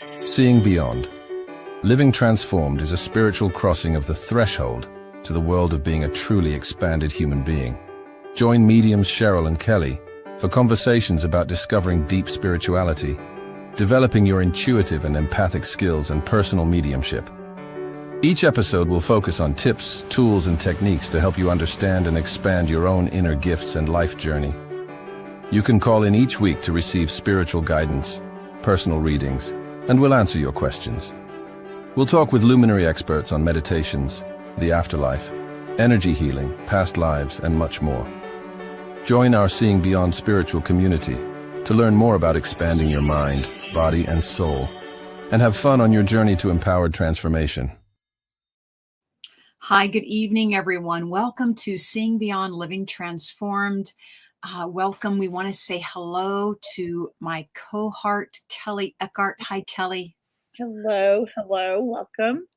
Seeing beyond. Living transformed is a spiritual crossing of the threshold to the world of being a truly expanded human being. Join mediums Cheryl and Kelley for conversations about discovering deep spirituality, developing your intuitive and empathic skills and personal mediumship. Each episode will focus on tips, tools, and techniques to help you understand and expand your own inner gifts and life journey. You can call in each week to receive spiritual guidance, personal readings, and we'll answer your questions. We'll talk with luminary experts on meditations, the afterlife, energy healing, past lives, and much more. Join our Seeing Beyond spiritual community to learn more about expanding your mind, body, and soul, and have fun on your journey to empowered transformation. Hi, good evening, everyone. Welcome to Seeing Beyond Living Transformed. Welcome. We want to say hello to my cohort, Kelley Eckhart. Hi, Kelley. Hello, welcome.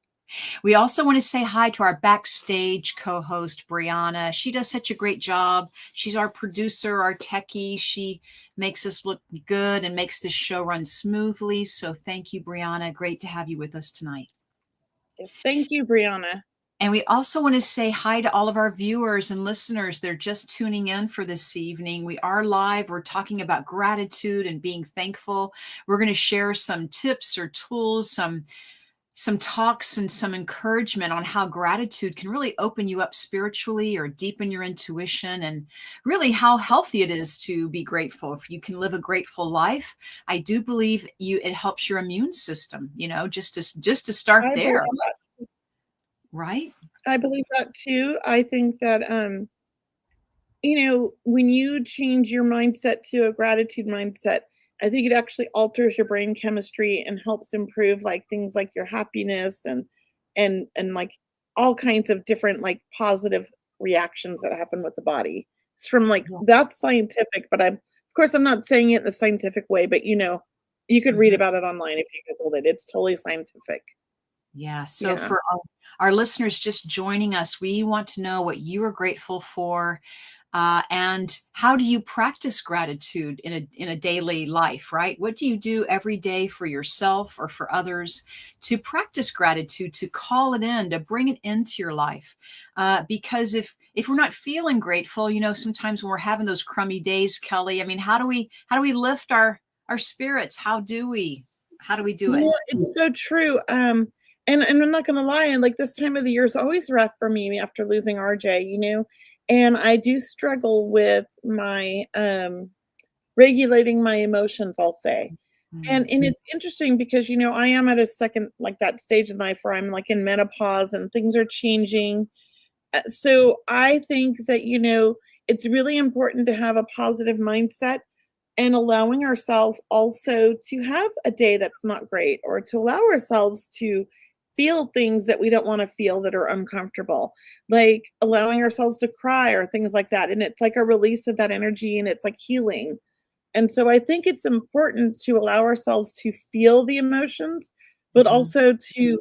We also want to say hi to our backstage co-host, Brianna. She does such a great job. She's our producer, our techie. She makes us look good and makes this show run smoothly. So thank you, Brianna. Great to have you with us tonight. Yes, thank you, Brianna. And we also want to say hi to all of our viewers and listeners. They're just tuning in for this evening. We are live. We're talking about gratitude and being thankful. We're going to share some tips or tools, some talks and some encouragement on how gratitude can really open you up spiritually or deepen your intuition, and really how healthy it is to be grateful. If you can live a grateful life, I do believe it helps your immune system, just to start there. Right? I believe that too. I think that, when you change your mindset to a gratitude mindset, I think it actually alters your brain chemistry and helps improve like things like your happiness and like all kinds of different like positive reactions that happen with the body. It's from like, that's scientific, but of course I'm not saying it in the scientific way, but you could read about it online if you Googled it. It's totally scientific. Yeah. So for our listeners just joining us, we want to know what you are grateful for, and how do you practice gratitude in a daily life, right? What do you do every day for yourself or for others to practice gratitude, to call it in, to bring it into your life? Because if we're not feeling grateful, sometimes when we're having those crummy days, Kelley, I mean, how do we lift our spirits? How do we do it? Yeah, it's so true. And I'm not gonna lie, and like this time of the year is always rough for me after losing RJ, and I do struggle with my regulating my emotions, I'll say. And it's interesting because I am at a second like that stage in life where I'm like in menopause and things are changing. So I think that it's really important to have a positive mindset and allowing ourselves also to have a day that's not great, or to allow ourselves to feel things that we don't want to feel that are uncomfortable, like allowing ourselves to cry or things like that. And it's like a release of that energy and it's like healing. And so I think it's important to allow ourselves to feel the emotions, but also to,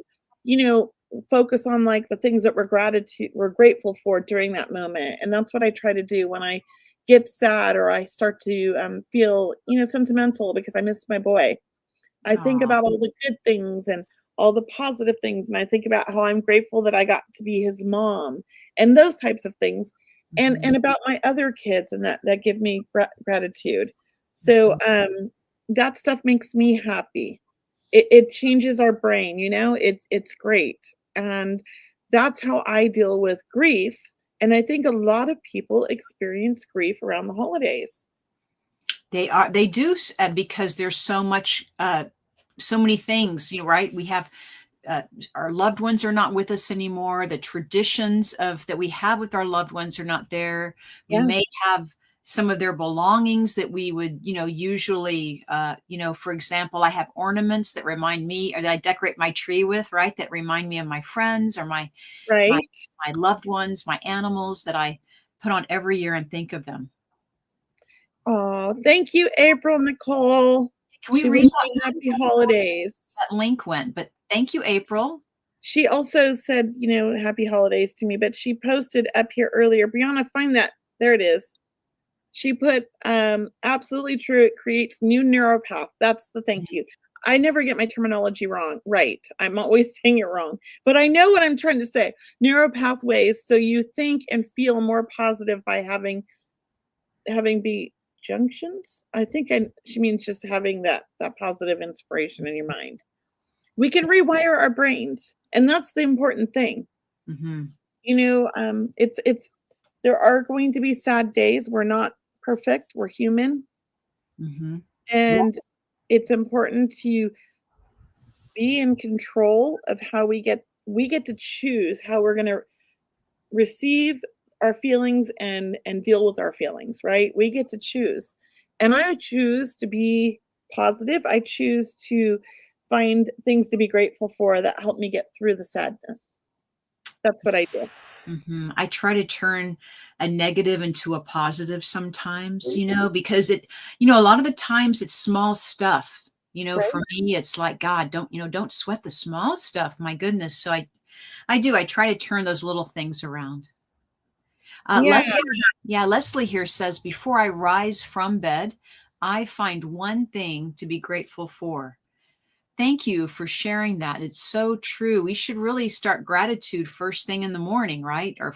focus on like the things that we're grateful for during that moment. And that's what I try to do when I get sad or I start to feel, sentimental because I miss my boy. I think about all the good things and all the positive things, and I think about how I'm grateful that I got to be his mom and those types of things, and about my other kids, and that give me gratitude. So that stuff makes me happy. It changes our brain, it's great, and that's how I deal with grief. And I think a lot of people experience grief around the holidays. They do, because there's so many things, right? We have our loved ones are not with us anymore. The traditions that we have with our loved ones are not there. We may have some of their belongings that we would, usually, for example, I have ornaments that remind me, or that I decorate my tree with, right? That remind me of my friends or my loved ones, my animals that I put on every year and think of them. Oh, thank you, April Nicole. Can we read happy holidays? That link went, but thank you, April. She also said, happy holidays to me, but she posted up here earlier. Brianna, find that. There it is. She put, absolutely true. It creates new neuropath. That's the thank you. I never get my terminology wrong. Right. I'm always saying it wrong, but I know what I'm trying to say. Neuropathways. So you think and feel more positive by having be junctions. I think she means just having that positive inspiration in your mind. We can rewire our brains, and that's the important thing. Mm-hmm. It's there are going to be sad days. We're not perfect. We're human, Mm-hmm. and it's important to be in control of how we get to choose how we're going to receive our feelings and deal with our feelings, right? We get to choose. And I choose to be positive. I choose to find things to be grateful for that help me get through the sadness. That's what I do. Mm-hmm. I try to turn a negative into a positive sometimes, because a lot of the times it's small stuff. For Right? me, it's like, God, don't sweat the small stuff. My goodness. So I try to turn those little things around. Yeah. Leslie here says, before I rise from bed, I find one thing to be grateful for. Thank you for sharing that. It's so true. We should really start gratitude first thing in the morning, right? Or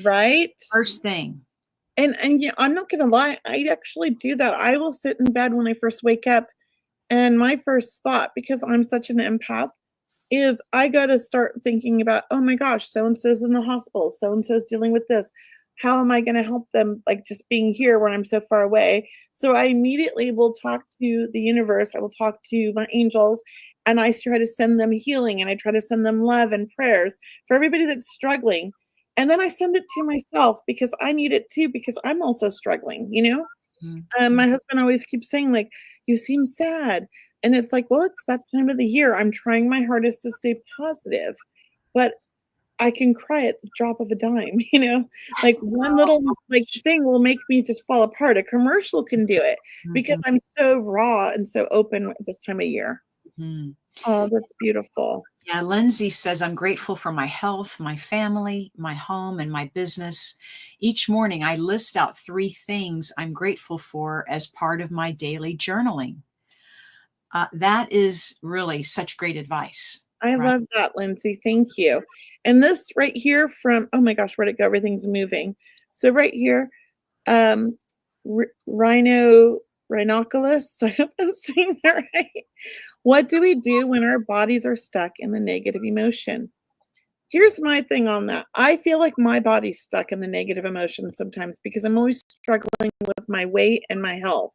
Right? first thing. And yeah, I'm not gonna lie, I actually do that. I will sit in bed when I first wake up, and my first thought, because I'm such an empath, is I gotta start thinking about, "Oh my gosh, so and so's in the hospital, so and so's dealing with this. How am I gonna help them, like, just being here when I'm so far away?" So I immediately will talk to the universe, I will talk to my angels, and I try to send them healing, and I try to send them love and prayers for everybody that's struggling, and then I send it to myself because I need it too because I'm also struggling, you know? Mhm. My husband always keeps saying, like, "You seem sad." And it's like, well, it's that time of the year. I'm trying my hardest to stay positive, but I can cry at the drop of a dime, you know? Like one little like thing will make me just fall apart. A commercial can do it because Mhm. I'm so raw and so open at this time of year. Mhm. Oh, that's beautiful. Yeah, Lindsay says, I'm grateful for my health, my family, my home, and my business. Each morning, I list out 3 things I'm grateful for as part of my daily journaling. That is really such great advice, I right? love that, Lindsay. Thank you. And this right here from oh my gosh, where'd it go? Everything's moving. So right here, um, rhinoculus. I hope I'm saying that right. What do we do when our bodies are stuck in the negative emotion? Here's my thing on that. I feel like my body's stuck in the negative emotion sometimes because I'm always struggling with my weight and my health.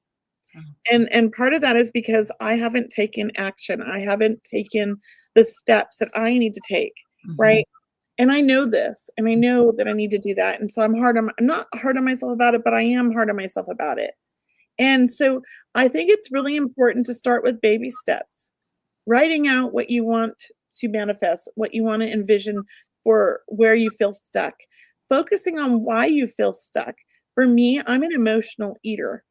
Oh, And part of that is because I haven't taken action. I haven't taken the steps that I need to take, mhm. right? And I know this, and I know that I need to do that. And so I'm not hard on myself about it, but I am hard on myself about it. And so I think it's really important to start with baby steps, writing out what you want to manifest, what you want to envision for where you feel stuck, focusing on why you feel stuck. For me, I'm an emotional eater.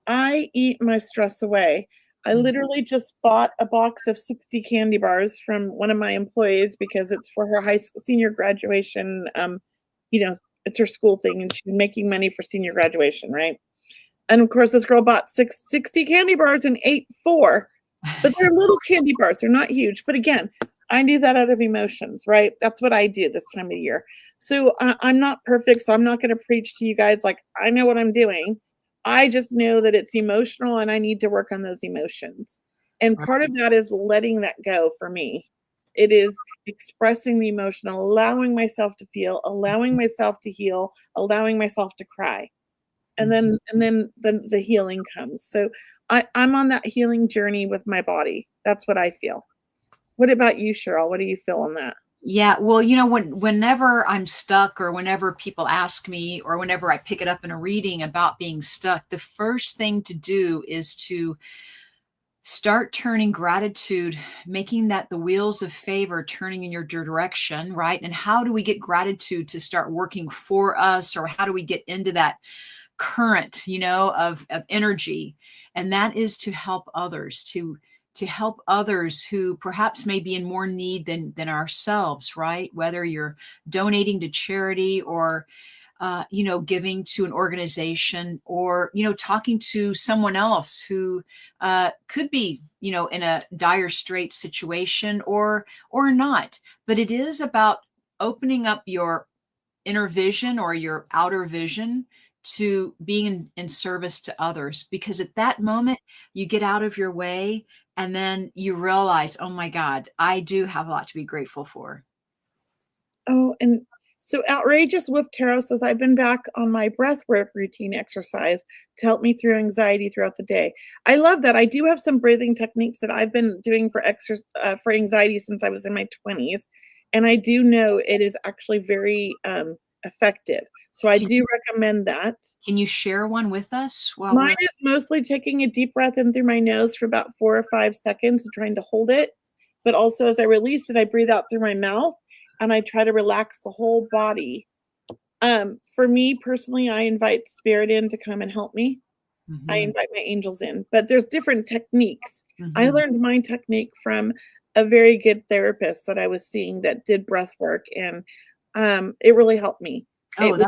I eat my stress away. I Mm. literally just bought a box of 60 candy bars from one of my employees because it's for her high school senior graduation. You know, it's her school thing and she's making money for senior graduation, right? And of course, this girl bought 60 candy bars and ate 4. But they're little candy bars, they're not huge. But again, I do that out of emotions, right? That's what I do this time of year. So I'm not perfect, so I'm not going to preach to you guys like I know what I'm doing. I just know that it's emotional and I need to work on those emotions. And part of Right. that is letting that go for me. It is expressing the emotion, allowing myself to feel, allowing myself to heal, allowing myself to cry, and Mhm. then the healing comes. So I'm on that healing journey with my body. That's what I feel. What about you, Cheryl? What do you feel on that? Yeah, well, whenever I'm stuck or whenever people ask me or whenever I pick it up in a reading about being stuck, the first thing to do is to start turning gratitude, making that the wheels of favor turning in your direction, right? And how do we get gratitude to start working for us, or how do we get into that current, of energy? And that is to help others, to help others who perhaps may be in more need than ourselves, right? Whether you're donating to charity or giving to an organization, or, talking to someone else who could be, in a dire straight situation, or not. But it is about opening up your inner vision or your outer vision to being in service to others, because at that moment you get out of your way, and then you realize, oh my God, I do have a lot to be grateful for. Oh, and so Outrageous with Tarot says, I've been back on my breath work routine exercise to help me through anxiety throughout the day. I love that. I do have some breathing techniques that I've been doing for anxiety since I was in my 20s. And I do know it is actually very effective. So I Can, do recommend that. can you share one with us while Mine we're is mostly taking a deep breath in through my nose for about 4 or 5 seconds and trying to hold it. But also as I release it, I breathe out through my mouth and I try to relax the whole body. For me personally, I invite spirit in to come and help me. I Mhm, invite my angels in, but there's different techniques. I mhm. learned my technique from a very good therapist that I was seeing that did breath work, and it really helped me. Oh, It was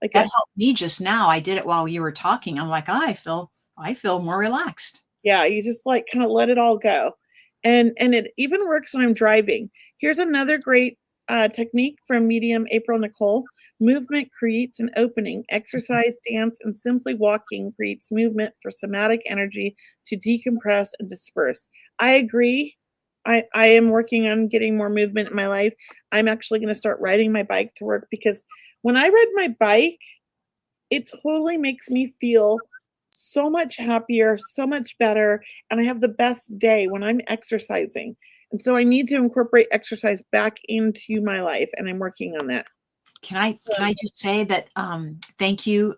like that a helped me just now. I did it while you were talking. I'm like, "Oh, I feel more relaxed." yeah, you just like kind of let it all go. And it even works when I'm driving. Here's another great technique from medium April Nicole. Movement creates an opening. Exercise, dance, and simply walking creates movement for somatic energy to decompress and disperse. I agree. I am working on getting more movement in my life. I'm actually going to start riding my bike to work because when I ride my bike, it totally makes me feel so much happier, so much better, and I have the best day when I'm exercising. And so I need to incorporate exercise back into my life, and I'm working on that. Can I just say that, thank you,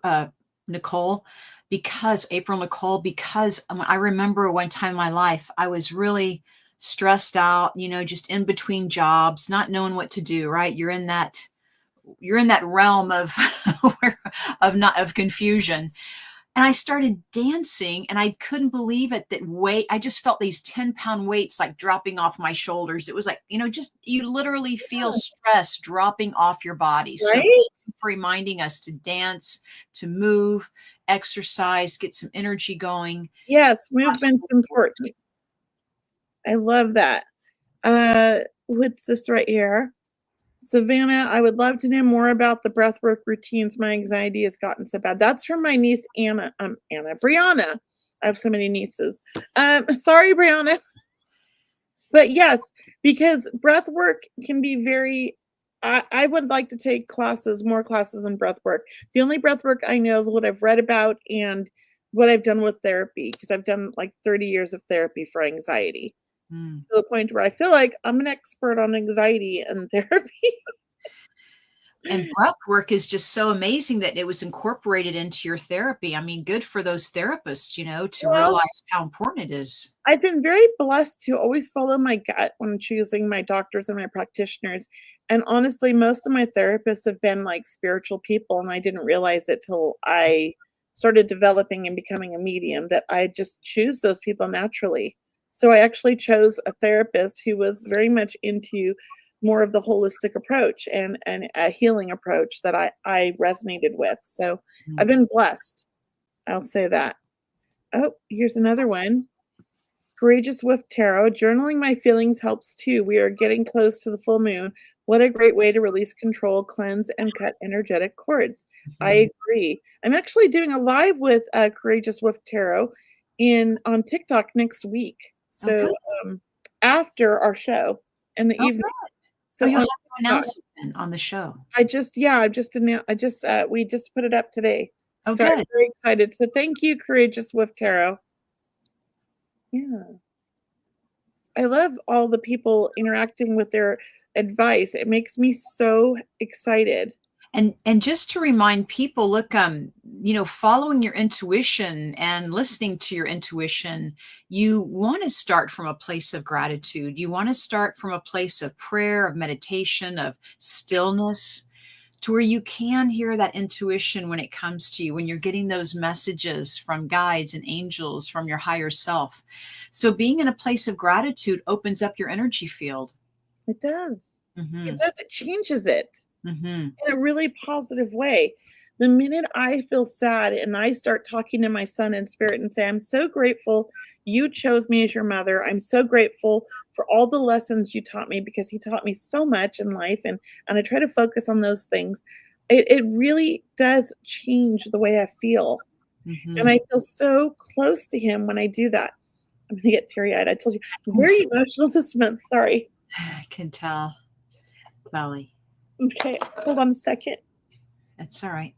Nicole, because April Nicole, because I remember one time in my life, I was really stressed out, just in between jobs, not knowing what to do, right? You're in that realm of not of confusion. And I started dancing, and I couldn't believe it, that weight, I just felt these 10-pound weights like dropping off my shoulders. It was like, just you literally feel stress dropping off your body. So thank Right? you for reminding us to dance, to move, exercise, get some energy going. Yes, movement's Absolutely. important. I love that. What's this right here? Savannah, I would love to know more about the breathwork routines. My anxiety has gotten so bad. That's from my niece Brianna. I have so many nieces. Sorry, Brianna. But yes, because breath work can be very I would like to take more classes in breath work. The only breath work I know is what I've read about and what I've done with therapy, because I've done like 30 years of therapy for anxiety Mm. to the point where I feel like I'm an expert on anxiety and therapy. And breath work is just so amazing that it was incorporated into your therapy. I mean, good for those therapists, to Well, realize how important it is. I've been very blessed to always follow my gut when choosing my doctors and my practitioners. And honestly, most of my therapists have been like spiritual people, and I didn't realize it till I started developing and becoming a medium that I just choose those people naturally. So I actually chose a therapist who was very much into more of the holistic approach and a healing approach that I resonated with. So I've Mm. been blessed. I'll say that. Oh, here's another one. Courageous with Tarot. Journaling my feelings helps too. We are getting close to the full moon. What a great way to release control, cleanse, and cut energetic cords. Mhm. I agree. I'm actually doing a live with Courageous with Tarot in on TikTok next week. Oh, So good. after our show in the Oh, evening. good. Oh, So you'll on have to TikTok, announce it then on the show. I just we just put it up today. Oh, So I'm good. very excited. So thank you, Courageous with Tarot. Yeah. I love all the people interacting with their advice. It makes me so excited. And just to remind people, look, following your intuition and listening to your intuition, you want to start from a place of gratitude. You want to start from a place of prayer, of meditation, of stillness, to where you can hear that intuition when it comes to you, when you're getting those messages from guides and angels from your higher self. So being in a place of gratitude opens up your energy field. It does. It Mhm. does. It changes it. Mhm. in a really positive way. The minute I feel sad and I start talking to my son in spirit and say, I'm so grateful you chose me as your mother. I'm so grateful for all the lessons you taught me because he taught me so much in life. And I try to focus on those things. It really does change the way I feel. And Mhm. I feel so close to him when I do that. I'm gonna get teary-eyed. I told you, I'm Yes, very emotional this month. Sorry. I can tell, Belly. Okay, hold on a second. That's all right.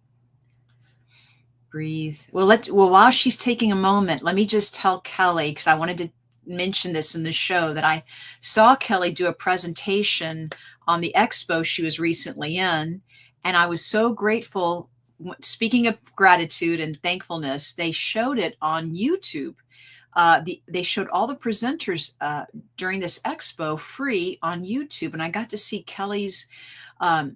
Breathe. Well, while she's taking a moment, let me just tell Kelley, because I wanted to mention this in the show, that I saw Kelley do a presentation on the expo she was recently in, and I was so grateful. Speaking of gratitude and thankfulness, they showed it on YouTube. They showed all the presenters during this expo free on YouTube, and I got to see Kelley's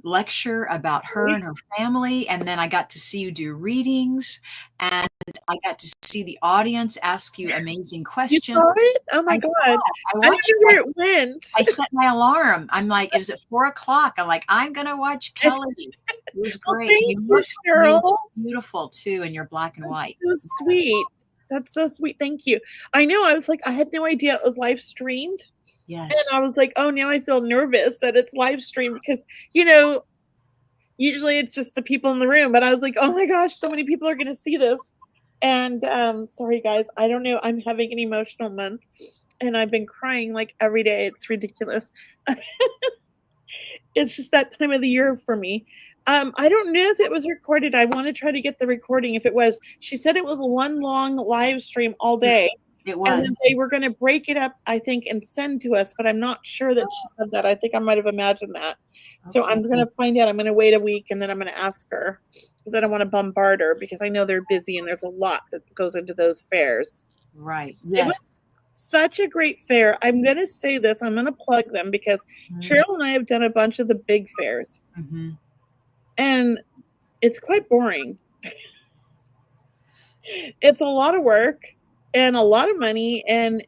lecture about her and her family. And then I got to see you do readings, and I got to see the audience ask you amazing You questions. saw it? Oh my I saw god. it. I I don't watched know it. where it went. I set my alarm. I'm like, it was at 4 o'clock. I'm like, I'm going to watch Kelley. It was Well, great. And thank you you, look Cheryl. beautiful too in your black and white. That's so sweet. That's so sweet. Thank you. I know, I was like, I had no idea it was live streamed, and Yes. I was like, "Oh, now I feel nervous that it's live streamed," because, usually it's just the people in the room, but I was like, "Oh my gosh, so many people are gonna see this." And, sorry guys, I don't know, I'm having an emotional month, and I've been crying, like, every day, it's ridiculous. It's just that time of the year for me. I don't know if it was recorded, I wanna try to get the recording if it was. She said it was one long live stream all day, Yes, it and was. then they were gonna break it up, I think, and send to us, but I'm not sure that she said that, I think I might have imagined that. So Okay. I'm gonna find out, I'm gonna wait a week, and then I'm gonna ask her, because I don't wanna bombard her, because I know they're busy and there's a lot that goes into those fairs. Right. It was Yes. such a great fair. I'm gonna say this, I'm gonna plug them because Mhm. Cheryl and I have done a bunch of the big fairs, Mhm. and it's quite boring. It's a lot of work and a lot of money, and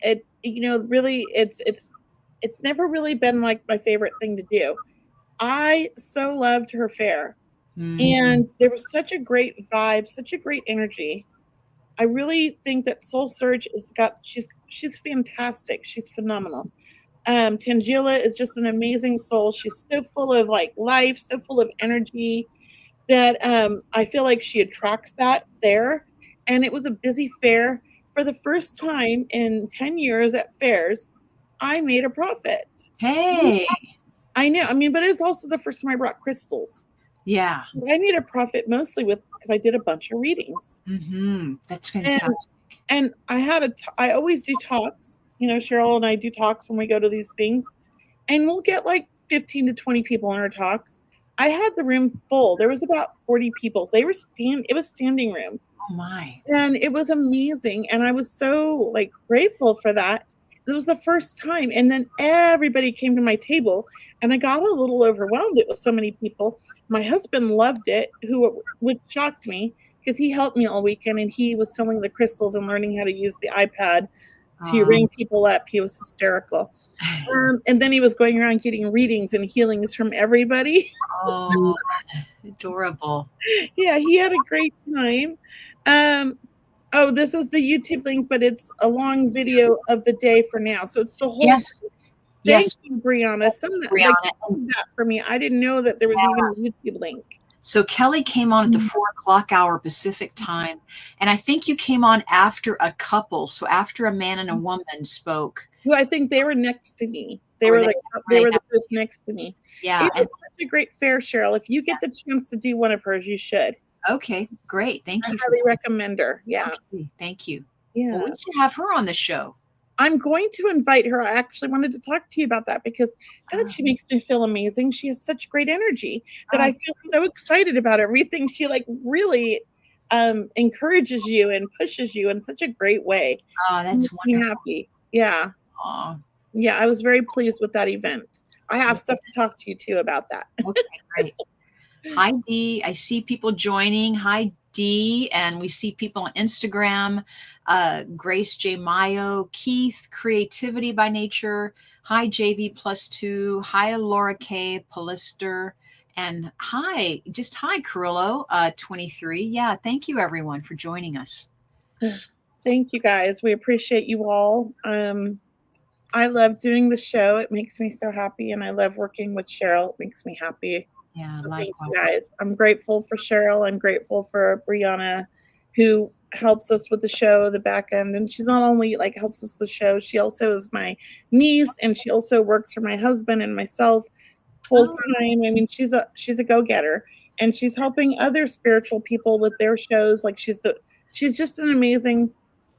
really it's never really been, like, my favorite thing to do. I so loved her fair, Mhm. and there was such a great vibe, such a great energy. I really think that Soul Surge is got she's fantastic, she's phenomenal. Tangela is just an amazing soul. She's so full of, like, life, so full of energy that, I feel like she attracts that there, and it was a busy fair. For the first time in 10 years at fairs, I made a profit. Hey. I know, I mean, but it was also the first time I brought crystals. Yeah. I made a profit mostly with because I did a bunch of readings, That's and fantastic. I always do talks, Cheryl and I do talks when we go to these things, and we'll get, like, 15 to 20 people in our talks. I had the room full. There was about 40 people. It was standing room, Oh my. and it was amazing, and I was so, like, grateful for that. It was the first time, and then everybody came to my table, and I got a little overwhelmed, it was so many people. My husband loved it, which shocked me because he helped me all weekend, and he was selling the crystals and learning how to use the iPad to Oh. ring people up. He was hysterical. And then he was going around getting readings and healings from everybody. Oh, adorable. Yeah, he had a great time. Um, oh, this is the YouTube link, but it's a long video of the day for now. So it's the whole Yes. thank Yes, you, Brianna. Brianna. Send that for me. I didn't know that there was even a YouTube link. So Kelley came on at the 4 o'clock hour Pacific time, and I think you came on after a couple. So after a man and a woman spoke. Well, I think they were next to me. They Or were they like they right were the now. person next to me. Yeah. It And was such a great fair, Cheryl. If you get the chance to do one of hers, you should. okay, great. I Thank you for highly recommend her. Yeah. okay, thank you. Well, we Yeah. should have her on the show. I'm going to invite her. I actually wanted to talk to you about that because, God, Oh, she makes me feel amazing. She has such great energy that I oh, feel so excited about everything. She, like, really, encourages you and pushes you in such a great way. oh, It that's makes me wonderful. happy. Yeah. Oh, Yeah, I was very pleased with that event. I have stuff to talk to you too about that. okay, great. Hi, Dee. I see people joining. Hi, Dee. And we see people on Instagram. Grace J. Mayo, Keith, Creativity by Nature. Hi, JV plus two. Hi, Laura K. Polister. And hi, just hi, Carrillo, 23. Yeah, thank you everyone for joining us. Thank you guys. We appreciate you all. I love doing the show. It makes me so happy, and I love working with Cheryl. It makes me happy. Yeah, So thank you likewise. guys. I'm grateful for Cheryl. I'm grateful for Brianna, who helps us with the show, the back end. And she's not only like helps us with the show, she also is my niece, and she also works for my husband and myself full Oh, time. I mean, she's a go-getter, and she's helping other spiritual people with their shows. Like she's just an amazing,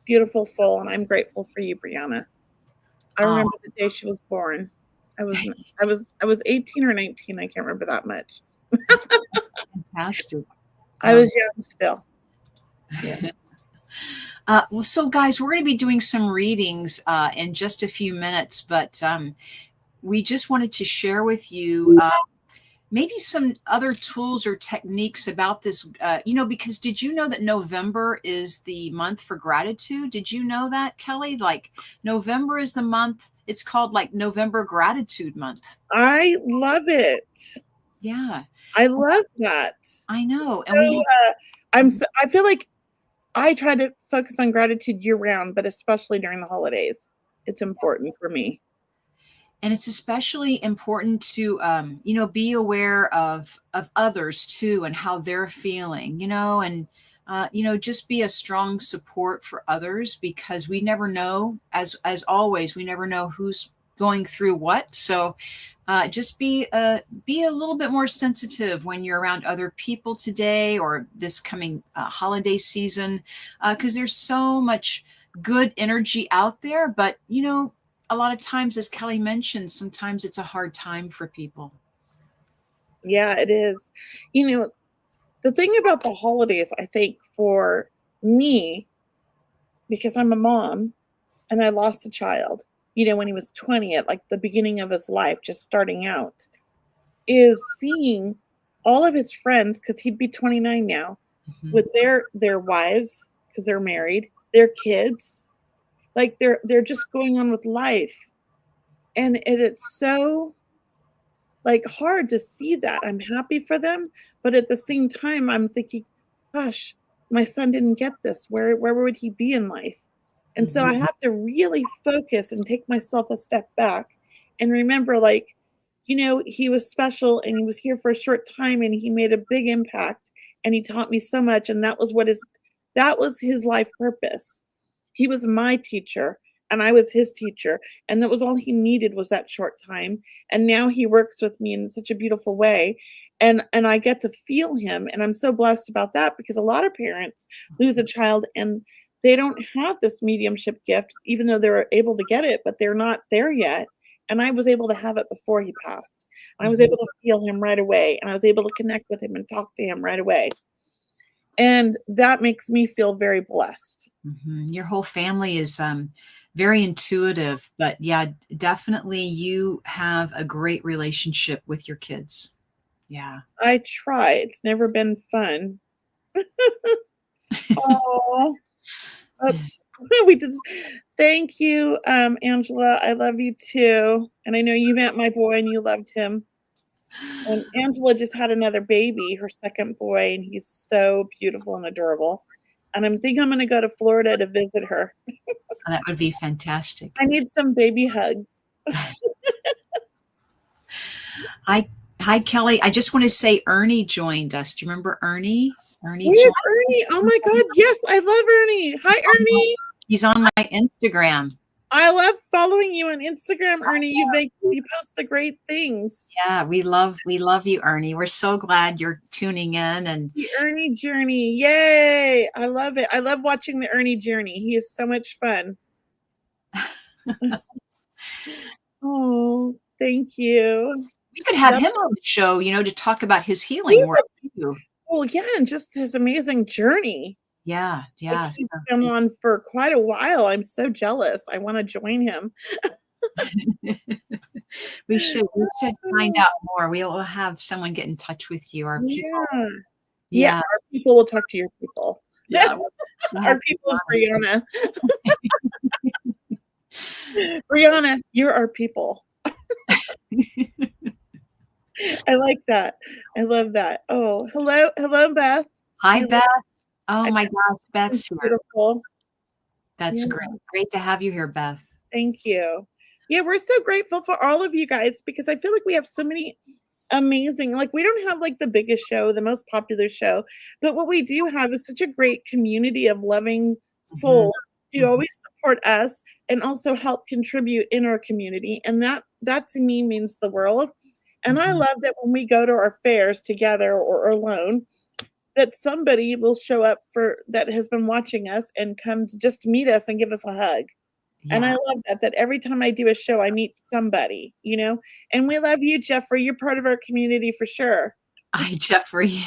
beautiful soul, and I'm grateful for you, Brianna. I oh, remember the day she was born. I was 18 or 19. I can't remember that much. fantastic. I was young still. Yeah. Well, so guys, we're going to be doing some readings in just a few minutes, but we just wanted to share with you maybe some other tools or techniques about this, because did you know that November is the month for gratitude? Did you know that, Kelley? Like November is the month, it's called like November Gratitude Month. I love it. Yeah, I love that. I know. And So I feel like I try to focus on gratitude year round, but especially during the holidays. It's important for me. and it's especially important to be aware of others too and how they're feeling, and just be a strong support for others, because we never know, as always, we never know who's going through what. So just be a little bit more sensitive when you're around other people today or this coming holiday season, because there's so much good energy out there. But a lot of times, as Kelley mentioned, sometimes it's a hard time for people. Yeah, it is. You know, the thing about the holidays, I think for me, because I'm a mom and I lost a child, when he was 20 at like the beginning of his life, just starting out, is seeing all of his friends, because he'd be 29 now, Mhm. with their wives, because they're married, their kids, like they're just going on with life. And it's so like hard to see that. I'm happy for them, but at the same time, I'm thinking, gosh, my son didn't get this. Where would he be in life? And so I Mhm. have to really focus and take myself a step back and remember, like, he was special and he was here for a short time and he made a big impact and he taught me so much. And that was his life purpose. He was my teacher and I was his teacher. And that was all he needed, was that short time. And now he works with me in such a beautiful way. And I get to feel him. And I'm so blessed about that, because a lot of parents lose a child and they don't have this mediumship gift, even though they're able to get it, but they're not there yet. And I was able to have it before he passed. And I was Mhm. able to feel him right away. And I was able to connect with him and talk to him right away. And that makes me feel very blessed. Mhm. Your whole family is very intuitive, but yeah, definitely you have a great relationship with your kids. Yeah. I try. It's never been fun. Oh, oops. We did. Thank you, Angela. I love you too. And I know you met my boy and you loved him. And Angela just had another baby, her second boy, and he's so beautiful and adorable. And I'm gonna go to Florida to visit her. That would be fantastic. I need some baby hugs. Hi, hi, Kelley. I just want to say Ernie joined us. Do you remember Ernie? Ernie Where's joined. Ernie? Oh my God. Yes, I love Ernie. Hi, Ernie. He's on my Instagram. I love following you on Instagram, Ernie. You post the great things. Yeah, we love you, Ernie. We're so glad you're tuning in. And The Ernie journey. Yay. I love it. I love watching the Ernie journey. He is so much fun. Oh, thank you. we could have Yep. him on the show, to talk about his healing work too. Well, yeah, and just his amazing journey. Yeah, Like, yeah. he's been on for quite a while. I'm so jealous. I wanna join him. We should find out more. We'll have someone get in touch with you. Our people. Yeah. Yeah, Yeah, our people will talk to your people. yeah. We'll Our have people is Brianna. Brianna, you're our people. I like that. I love that. Oh, hello, Beth. Hi, I Beth. Oh I my gosh, think Beth's here. beautiful. That's Yeah, great. Great to have you here, Beth. thank you. Yeah, we're so grateful for all of you guys because I feel like we have so many amazing like, we don't have, like, the biggest show, the most popular show, but what we do have is such a great community of loving Mhm, souls who mhm, always support us and also help contribute in our community, and that to me means the world, and I mhm. love that when we go to our fairs together or alone, that somebody will show up for that has been watching us and come to just meet us and give us a hug. And I Yeah. love that every time I do a show, I meet somebody, you know? And we love you, Jeffrey. You're part of our community for sure. Hi, Jeffrey.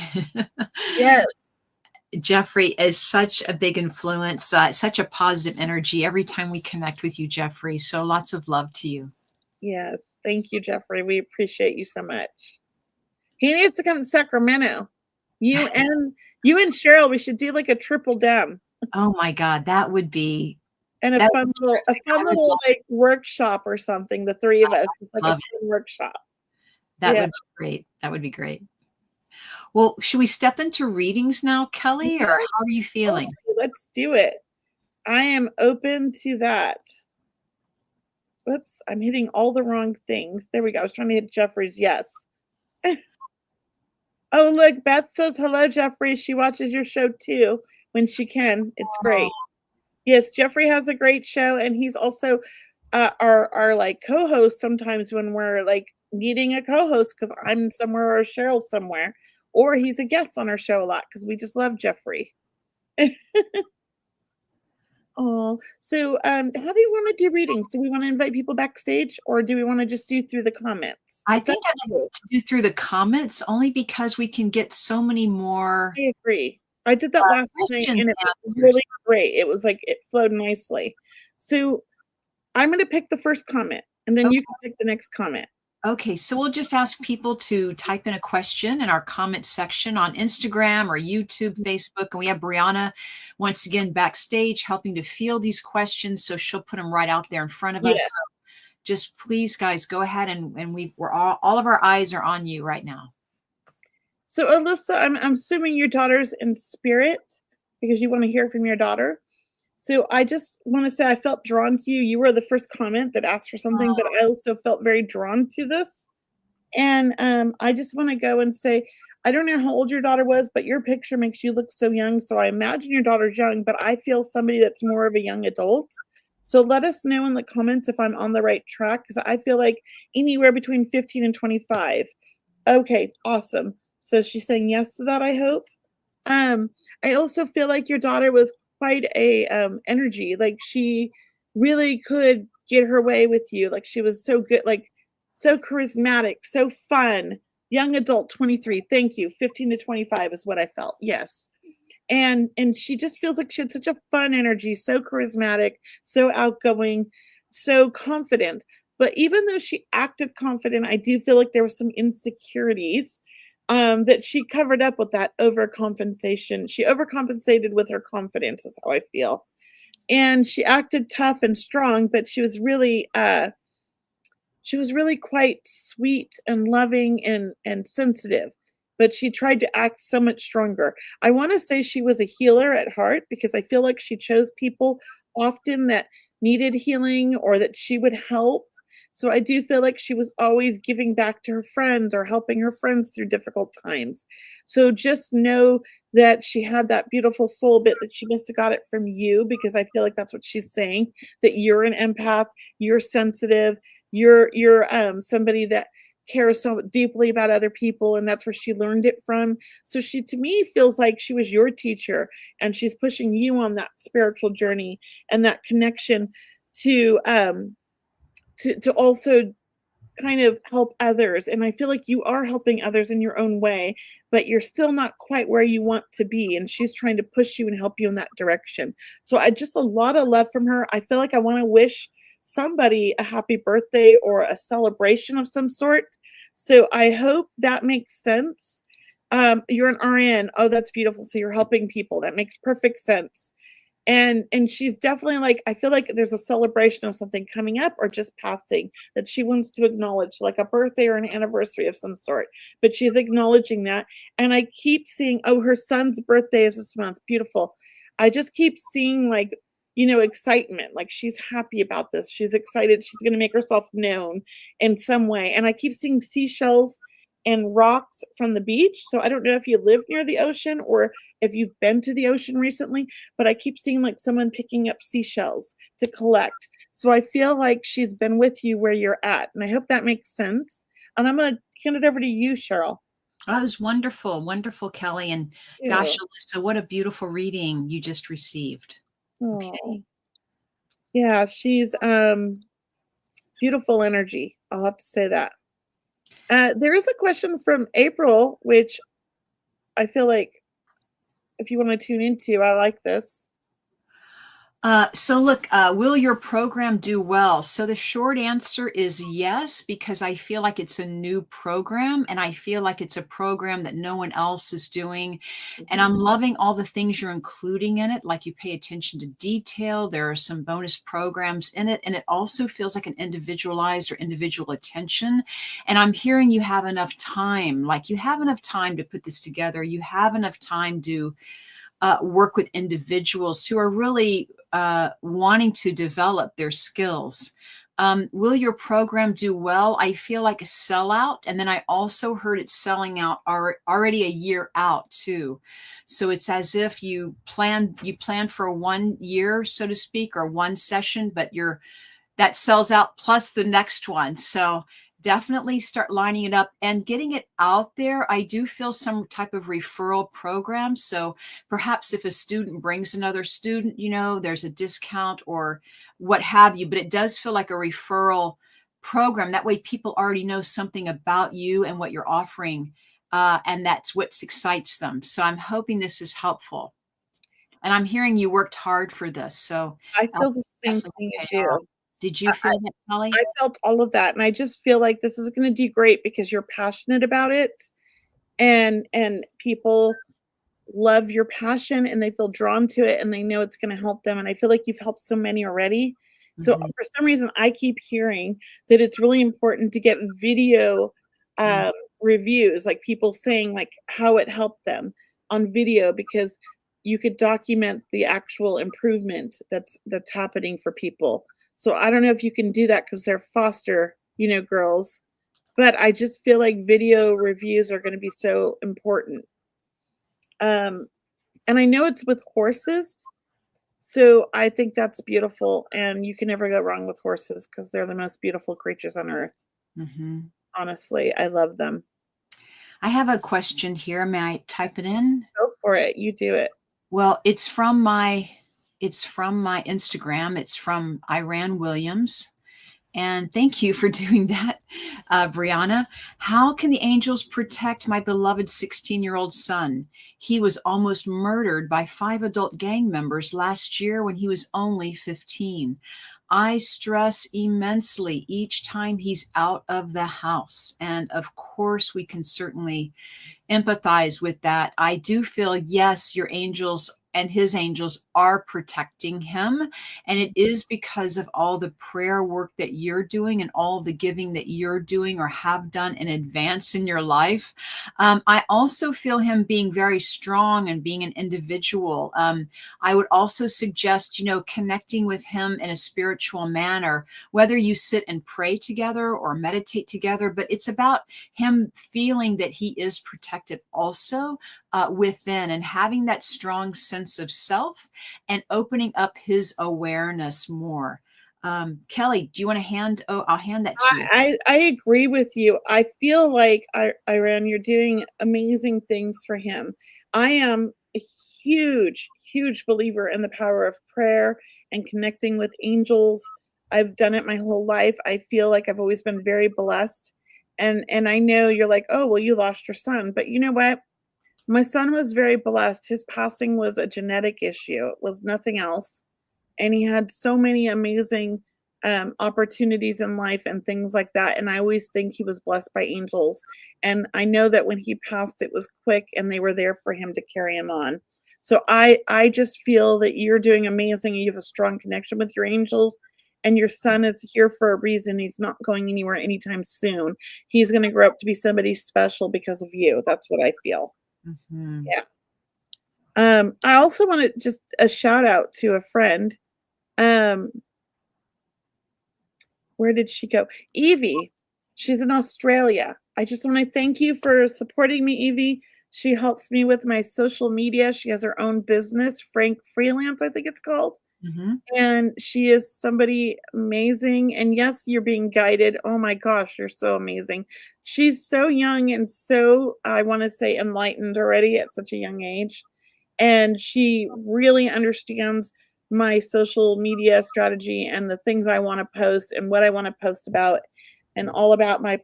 Yes. Jeffrey is such a big influence, such a positive energy every time we connect with you, Jeffrey. So lots of love to you. Yes. Thank you, Jeffrey. We appreciate you so much. He needs to come to Sacramento. You and you and Cheryl, we should do like a triple dem Oh my God, and that would be a terrific. fun I would little like workshop or something, the three of us, just like a love it. fun workshop. That Yeah. would be great. That would be great. Well, should we step into readings now, Kelly, or Yes, how are you feeling? totally. Let's do it. I am open to that. Whoops, I'm hitting all the wrong things. There we go. I was trying to hit Jeffrey's yes. Oh, look, Beth says hello, Jeffrey. She watches your show too when she can. It's Oh, great. Yes, Jeffrey has a great show, and he's also our like co-host sometimes when we're like needing a co-host because I'm somewhere or Cheryl's somewhere, or he's a guest on our show a lot because we just love Jeffrey. Oh, so how do you want to do readings? Do we want to invite people backstage, or do we want to just do through the comments? I It's up think I'd to like you. to do through the comments only because we can get so many more I agree. I did that last night questions and it was answers. really great. It was like it flowed nicely. So I'm gonna pick the first comment and then you can pick the next comment. Okay, so we'll just ask people to type in a question in our comment section on Instagram or YouTube, Facebook, and we have Brianna once again backstage helping to field these questions, so she'll put them right out there in front of us. Yeah. So just please, guys, go ahead and we're all of our eyes are on you right now. So Alyssa, I'm assuming your daughter's in spirit because you want to hear from your daughter. So I just want to say I felt drawn to you. You were the first comment that asked for something, but I also felt very drawn to this. And I just want to go and say, I don't know how old your daughter was, but your picture makes you look so young. So I imagine your daughter's young, but I feel somebody that's more of a young adult. So let us know in the comments if I'm on the right track because I feel like anywhere between 15 and 25. Okay, awesome. So she's saying yes to that, I hope. Um, I also feel like your daughter was quite a energy. Like she really could get her way with you. Like she was so good, like so charismatic, so fun. Young adult 23. Thank you. 15 to 25 is what I felt. Yes. And she just feels like she had such a fun energy, so charismatic, so outgoing, so confident. But even though she acted confident, I do feel like there were some insecurities that she covered up with that overcompensation. She overcompensated with her confidence, is how I feel. And she acted tough and strong, but she was really quite sweet and loving and sensitive, but she tried to act so much stronger. I want to say she was a healer at heart because I feel like she chose people often that needed healing or that she would help. So I do feel like she was always giving back to her friends or helping her friends through difficult times. So just know that she had that beautiful soul bit that she must have got it from you because I feel like that's what she's saying, that you're an empath, you're sensitive, you're somebody that cares so deeply about other people and that's where she learned it from. So she to me feels like she was your teacher and she's pushing you on that spiritual journey and that connection to to also kind of help others. And I feel like you are helping others in your own way, but you're still not quite where you want to be. And she's trying to push you and help you in that direction. So I just a lot of love from her. I feel like I want to wish somebody a happy birthday or a celebration of some sort. So I hope that makes sense. You're an RN. Oh, that's beautiful. So you're helping people. That makes perfect sense. And she's definitely like, I feel like there's a celebration of something coming up or just passing that she wants to acknowledge, like a birthday or an anniversary of some sort. But she's acknowledging that. And I keep seeing, oh, her son's birthday is this month. Beautiful. I just keep seeing like, excitement. Like she's happy about this. She's excited. She's going to make herself known in some way. And I keep seeing seashells and rocks from the beach. So I don't know if you live near the ocean or if you've been to the ocean recently, but I keep seeing like someone picking up seashells to collect. So I feel like she's been with you where you're at. And I hope that makes sense. And I'm going to hand it over to you, Cheryl. Oh, that was wonderful, wonderful, Kelly. And gosh, Ew. Alyssa, what a beautiful reading you just received. Oh, Okay. yeah, she's beautiful energy. I'll have to say that. There is a question from April, which I feel like if you want to tune into, I like this. So look, will your program do well? So the short answer is yes, because I feel like it's a new program and I feel like it's a program that no one else is doing. And Mhm. I'm loving all the things you're including in it. Like you pay attention to detail. There are some bonus programs in it. And it also feels like an individualized or individual attention. And I'm hearing you have enough time, like you have enough time to put this together. You have enough time to work with individuals who are really wanting to develop their skills. Will your program do well? I feel like a sellout. And then I also heard it selling out already a year out too. So it's as if you plan for 1 year, so to speak, or one session, but that sells out plus the next one. So definitely start lining it up and getting it out there. I do feel some type of referral program. So perhaps if a student brings another student, there's a discount or what have you, but it does feel like a referral program. That way people already know something about you and what you're offering. And that's what excites them. So I'm hoping this is helpful. And I'm hearing you worked hard for this. So I uh, feel the same definitely thing pay as you. off. Did you feel that, Kelly? I felt all of that, and I just feel like this is gonna do great because you're passionate about it, and people love your passion, and they feel drawn to it, and they know it's gonna help them, and I feel like you've helped so many already. So, Mhm, for some reason, I keep hearing that it's really important to get video, mm, um, reviews, like, people saying, like, how it helped them on video because you could document the actual improvement that's happening for people. So I don't know if you can do that because 'cause they're foster, girls, but I just feel like video reviews are gonna be so important. Um, and I know it's with horses, so I think that's beautiful, and you can never go wrong with horses because 'cause they're the most beautiful creatures on earth. mhm. Honestly, I love them. I have a question here. May I type it in? Go for it, you do it. Well, it's from my Instagram. It's from Iran Williams. And thank you for doing that, Brianna. How can the angels protect my beloved 16-year-old son? He was almost murdered by 5 adult gang members last year when he was only 15. I stress immensely each time he's out of the house. And of course, we can certainly empathize with that. I do feel, yes, your angels and his angels are protecting him. And it is because of all the prayer work that you're doing and all the giving that you're doing or have done in advance in your life. I also feel him being very strong and being an individual. I would also suggest, connecting with him in a spiritual manner, whether you sit and pray together or meditate together, but it's about him feeling that he is protected also within and having that strong sense of self and opening up his awareness more. Kelly, do you want to I'll hand that to you. I agree with you. I feel like Iran, you're doing amazing things for him. I am a huge, huge believer in the power of prayer and connecting with angels. I've done it my whole life. I feel like I've always been very blessed. And I know you're like, "Oh, well, you lost your son." But you know what? My son was very blessed. His passing was a genetic issue. It was nothing else, and he had so many amazing opportunities in life and things like that. And I always think he was blessed by angels. And I know that when he passed, it was quick, and they were there for him to carry him on. So I just feel that you're doing amazing. You have a strong connection with your angels, and your son is here for a reason. He's not going anywhere anytime soon. He's going to grow up to be somebody special because of you. That's what I feel. Mhm. Yeah. I also want to just a shout out to a friend. Um, where did she go? Evie. She's in Australia. I just want to thank you for supporting me, Evie. She helps me with my social media. She has her own business, Frank Freelance, I think it's called. Mhm. And she is somebody amazing. And yes, you're being guided. Oh my gosh, you're so amazing. She's so young and so, I want to say, enlightened already at such a young age. And she really understands my social media strategy and the things I want to post and what I want to post about and all about my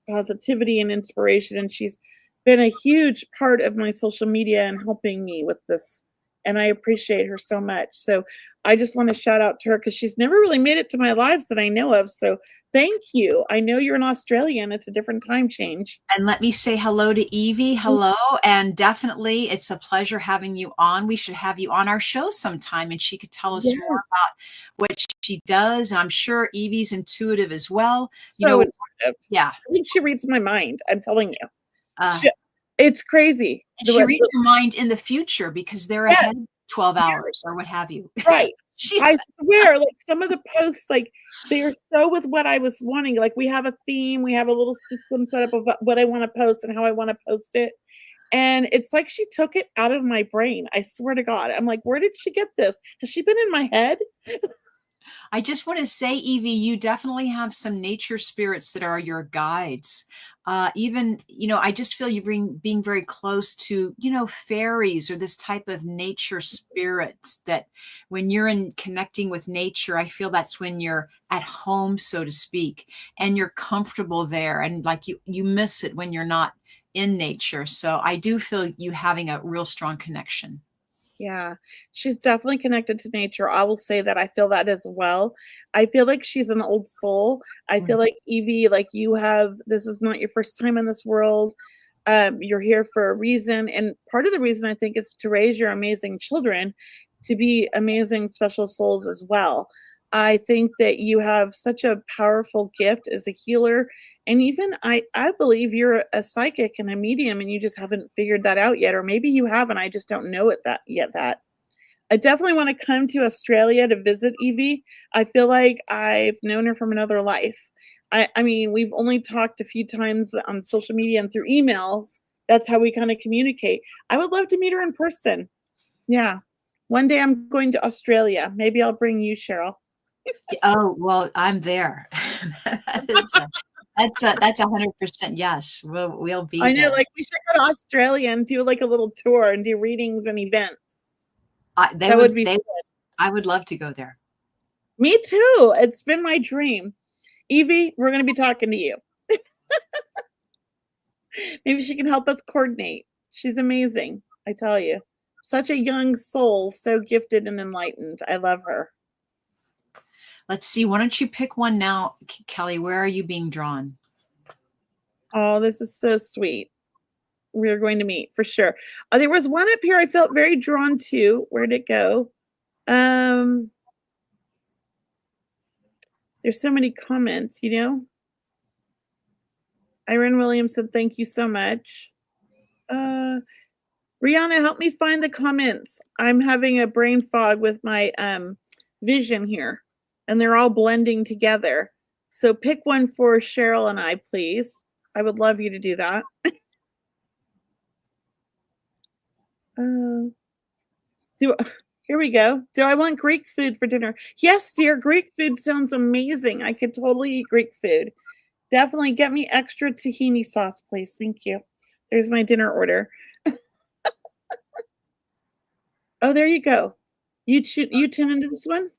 positivity and inspiration. And she's been a huge part of my social media and helping me with this. And I appreciate her so much. So I just want to shout out to her because she's never really made it to my lives that I know of. So thank you. I know you're in Australia and it's a different time change. And let me say hello to Evie. Hello. And definitely, it's a pleasure having you on. We should have you on our show sometime and she could tell us more Yes. about what she does. And I'm sure Evie's intuitive as well. You So know, intuitive. yeah. I think she reads my mind. I'm telling you. Uh, She it's crazy. and The she what reads the your mind in the future because they're yes, ahead 12 yes, hours or what have you. right. I She's swear, like, some of the posts, like, they are so with what I was wanting. Like, we have a theme, we have a little system set up of what I wanna post and how I wanna post it, and it's like she took it out of my brain. I swear to God. I'm like, "Where did she get this? Has she been in my head?" I just want to say, Evie, you definitely have some nature spirits that are your guides. Even, I just feel you being very close to, fairies or this type of nature spirit that when you're in connecting with nature, I feel that's when you're at home, so to speak, and you're comfortable there. And like you miss it when you're not in nature. So I do feel you having a real strong connection. Yeah, she's definitely connected to nature. I will say that I feel that as well. I feel like she's an old soul. I Mm. feel like Evie, like you have, this is not your first time in this world. You're here for a reason. And part of the reason I think is to raise your amazing children to be amazing, special souls as well. I think that you have such a powerful gift as a healer. And even I believe you're a psychic and a medium and you just haven't figured that out yet. Or maybe you have and I just don't know it that yet that. I definitely want to come to Australia to visit Evie. I feel like I've known her from another life. I mean, we've only talked a few times on social media and through emails. That's how we kind of communicate. I would love to meet her in person. Yeah. One day I'm going to Australia. Maybe I'll bring you, Cheryl. Oh, well, I'm there. That is that's 100% yes. We'll be I know, there. like, we should go to Australia and do, like, a little tour and do readings and events. I they That would would be they fun. I would love to go there. Me too. It's been my dream. Evie, we're gonna be talking to you. Maybe she can help us coordinate. She's amazing, I tell you. Such a young soul, so gifted and enlightened. I love her. Let's see, why don't you pick one now, Kelly? Where are you being drawn? Oh, this is so sweet. We're going to meet for sure. There was one up here I felt very drawn to. Where'd it go? Um, there's so many comments, you know? Irene Williams said, "Thank you so much." Uh, Rihanna, help me find the comments. I'm having a brain fog with my vision here, and they're all blending together. So pick one for Cheryl and I, please. I would love you to do that. Uh, do here we go. Do I want Greek food for dinner? Yes, dear. Greek food sounds amazing. I could totally eat Greek food. Definitely get me extra tahini sauce, please. Thank you. There's my dinner order. Oh, there you go. You tune into this one?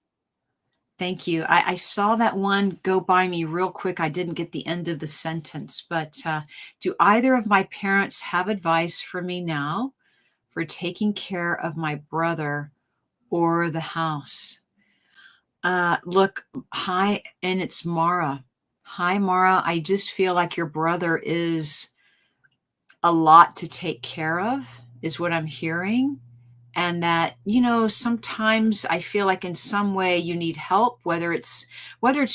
Thank you. I saw that one go by me real quick. I didn't get the end of the sentence, but do either of my parents have advice for me now for taking care of my brother or the house? Look, hi, and it's Mara. Hi, Mara. I just feel like your brother is a lot to take care of, is what I'm hearing. and that, sometimes I feel like in some way you need help, whether it's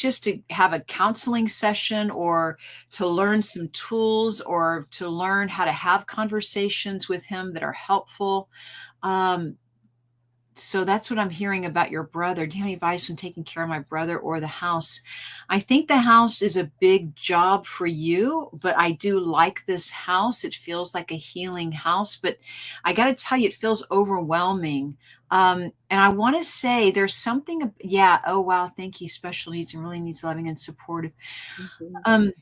just to have a counseling session, or to learn some tools, or to learn how to have conversations with him that are helpful. Um, so that's what I'm hearing about your brother. Do you have any advice on taking care of my brother or the house? I think the house is a big job for you, but I do like this house. It feels like a healing house, but I got to tell you, it feels overwhelming. And I want to say there's something, yeah. Oh, wow. Thank you. Special needs and really needs loving and supportive. Mhm. Um,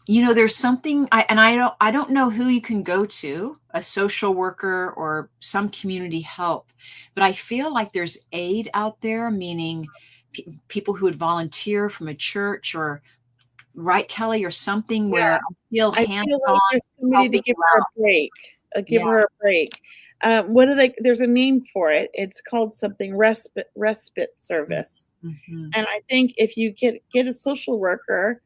there's something I don't know who you can go to, a social worker or some community help, but I feel like there's aid out there, meaning people who would volunteer from a church, or right, Kelly, or something Yeah. where I feel I feel hands-on like there's somebody to helping give you her a out. break, give Yeah. her a break. What do they there's a name for it. It's called something respite service. Mhm. And I think if you get a social worker,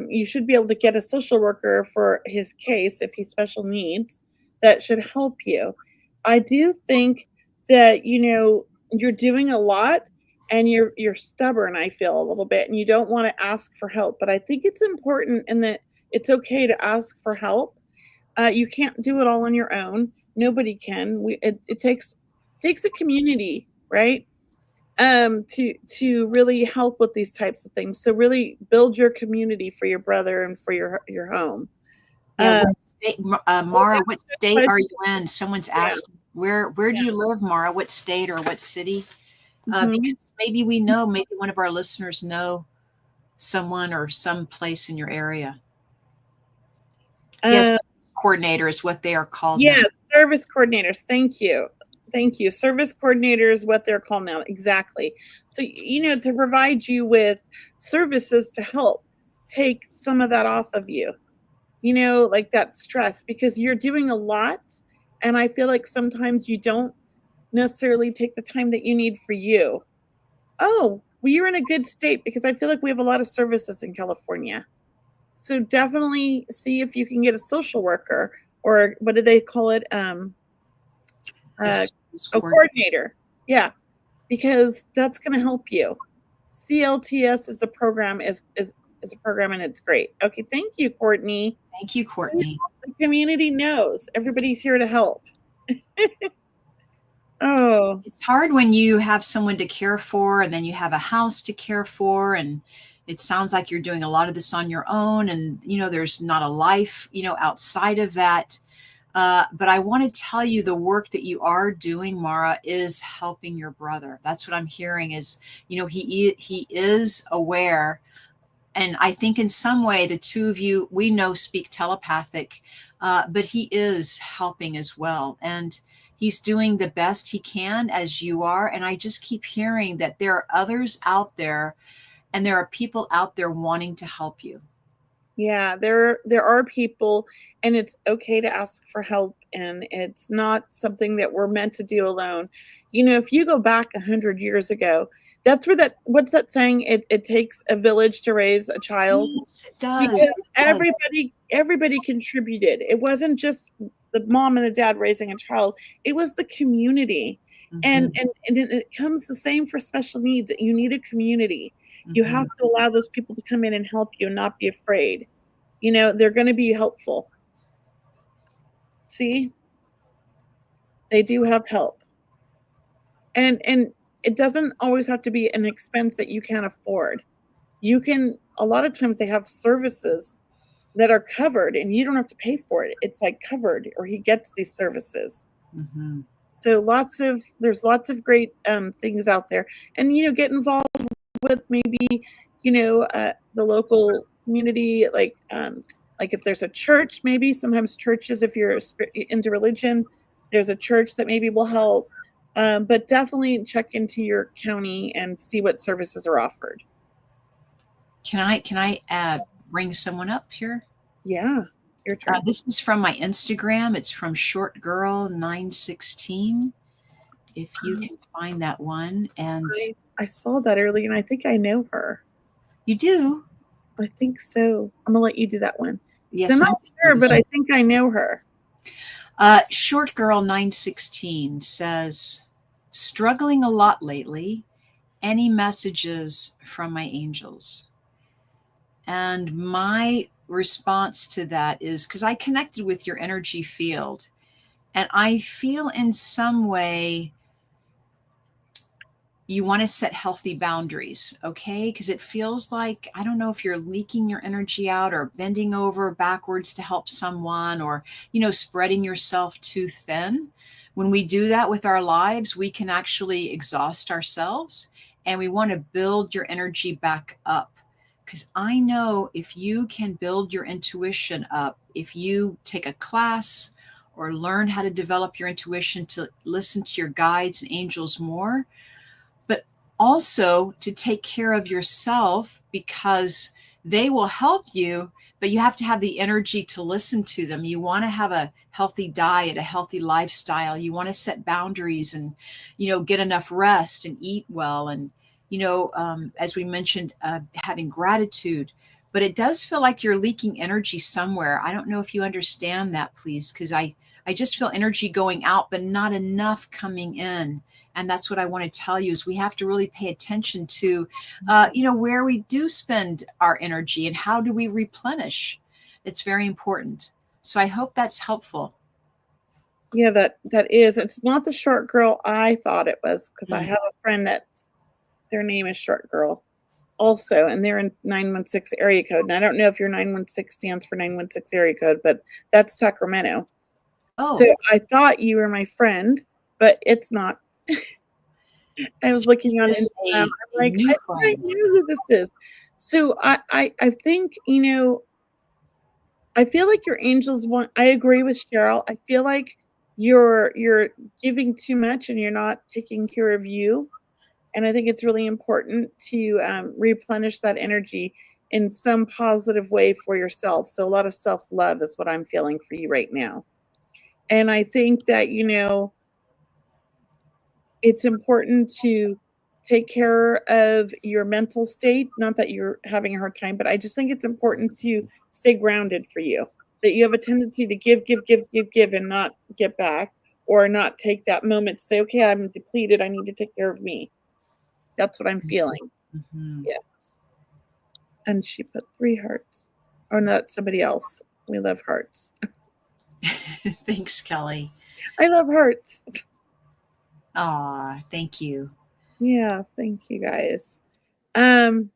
you should be able to get a social worker for his case if he's special needs that should help you. I do think that, you're doing a lot and you're stubborn, I feel a little bit, and you don't want to ask for help. But I think it's important and that it's okay to ask for help. You can't do it all on your own. Nobody can. It takes a community, right? To really help with these types of things. So really build your community for your brother and for your home. Yeah, Uh, what state, oh, Mara, what that's a good state are you question. in? Someone's Yeah, asking, where do yeah. you live, Mara? What state or what city? Mhm. Because maybe one of our listeners know someone or some place in your area. Uh, Yes, coordinator is what they are called now. yes, service coordinators. Thank you. Thank you. Service coordinator is what they're called now. Exactly. So, to provide you with services to help take some of that off of you, like that stress, because you're doing a lot. And I feel like sometimes you don't necessarily take the time that you need for you. Oh, well, you're in a good state because I feel like we have a lot of services in California. So definitely see if you can get a social worker, or what do they call it? A Uh, service a coordinator. coordinator. Yeah, because that's going to help you. CLTS is a program is a program and it's great. Okay, thank you, Courtney. Thank you, Courtney. The community knows everybody's here to help. Oh, It's hard when you have someone to care for, and then you have a house to care for, and it sounds like you're doing a lot of this on your own, and there's not a life outside of that. But I want to tell you, the work that you are doing, Mara, is helping your brother. That's what I'm hearing is, he is aware. And I think in some way, the two of you, we know, speak telepathic, but he is helping as well. And he's doing the best he can as you are. And I just keep hearing that there are others out there, and there are people out there wanting to help you. yeah, there are people, and it's okay to ask for help, and it's not something that we're meant to do alone. If you go back 100 years ago, that's where that what's that saying? It takes a village to raise a child. Yes, it does. Because It does. everybody contributed. It wasn't just the mom and the dad raising a child, it was the community. And Mhm, it comes the same for special needs. You need a community. You have mhm. to allow those people to come in and help you and not be afraid. They're gonna be helpful. See? They do have help. And it doesn't always have to be an expense that you can't afford. You can A lot of times they have services that are covered and you don't have to pay for it. It's like covered, or he gets these services. Mhm. So there's lots of great things out there. And get involved with maybe, the local community, like if there's a church, maybe sometimes churches, if you're into religion, there's a church that maybe will help. But definitely check into your county and see what services are offered. Can I bring someone up here? Yeah, your turn. This is from my Instagram. It's from Short Girl 916. If you can find that one, and I saw that earlier, and I think I know her. you do. I think so. I'm gonna let you do that one. 'Cause I'm Yes, not I'm sure, gonna do but this. I think I know her. Short Girl 916 says, struggling a lot lately. Any messages from my angels? And my response to that is because I connected with your energy field, and I feel in some way you want to set healthy boundaries, okay? Because it feels like, I don't know if you're leaking your energy out or bending over backwards to help someone, or, spreading yourself too thin. When we do that with our lives, we can actually exhaust ourselves, and we want to build your energy back up. Because I know if you can build your intuition up, if you take a class or learn how to develop your intuition to listen to your guides and angels more, but also to take care of yourself, because they will help you, but you have to have the energy to listen to them. You want to have a healthy diet, a healthy lifestyle. You want to set boundaries and, get enough rest and eat well. And, as we mentioned, having gratitude. But it does feel like you're leaking energy somewhere. I don't know if you understand that, please, because I just feel energy going out, but not enough coming in. And that's what I want to tell you, is we have to really pay attention to, where we do spend our energy and how do we replenish. It's very important. So I hope that's helpful. Yeah, that is. It's not the short girl I thought it was, because I Mm. have a friend that their name is Short Girl also, and they're in 916 area code. And I don't know if your 916 stands for 916 area code, but that's Sacramento. So Oh, I thought you were my friend, but it's not. I was she looking on is Instagram. I'm a like, new I think I friend. knew who this is. So I think, I feel like your angels want, I agree with Cheryl. I feel like you're giving too much and you're not taking care of you. And I think it's really important to replenish that energy in some positive way for yourself. So a lot of self-love is what I'm feeling for you right now. And I think that, it's important to take care of your mental state. Not that you're having a hard time, but I just think it's important to stay grounded for you. That you have a tendency to give, give, give, give, give, and not get back, or not take that moment to say, okay, I'm depleted. I need to take care of me. That's what I'm feeling. Mhm. Yes. And she put 3 hearts. Oh, no, that's somebody else. We love hearts. Thanks, Kelly. I love hearts. Aw, thank you. Yeah, thank you guys. Um,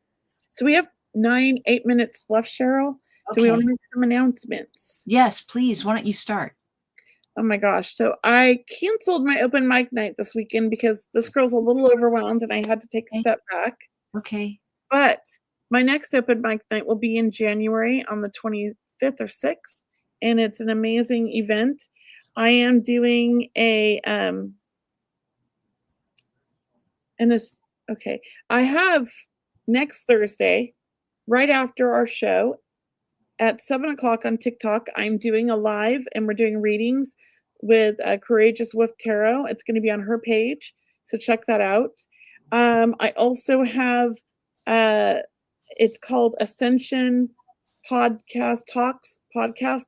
so we have 8 minutes left, Cheryl. Do we want Okay. to make some announcements? Yes, please. Why don't you start? Oh my gosh. So I canceled my open mic night this weekend because this girl's a little overwhelmed and I had to take a Okay. step back. Okay. But my next open mic night will be in January on the 25th or 6th, and it's an amazing event. I am doing and this okay. I have next Thursday, right after our show at 7 o'clock on TikTok, I'm doing a live and we're doing readings with Courageous Wolf Tarot. It's going to be on her page, so check that out. I also have uh, it's called Ascension Podcast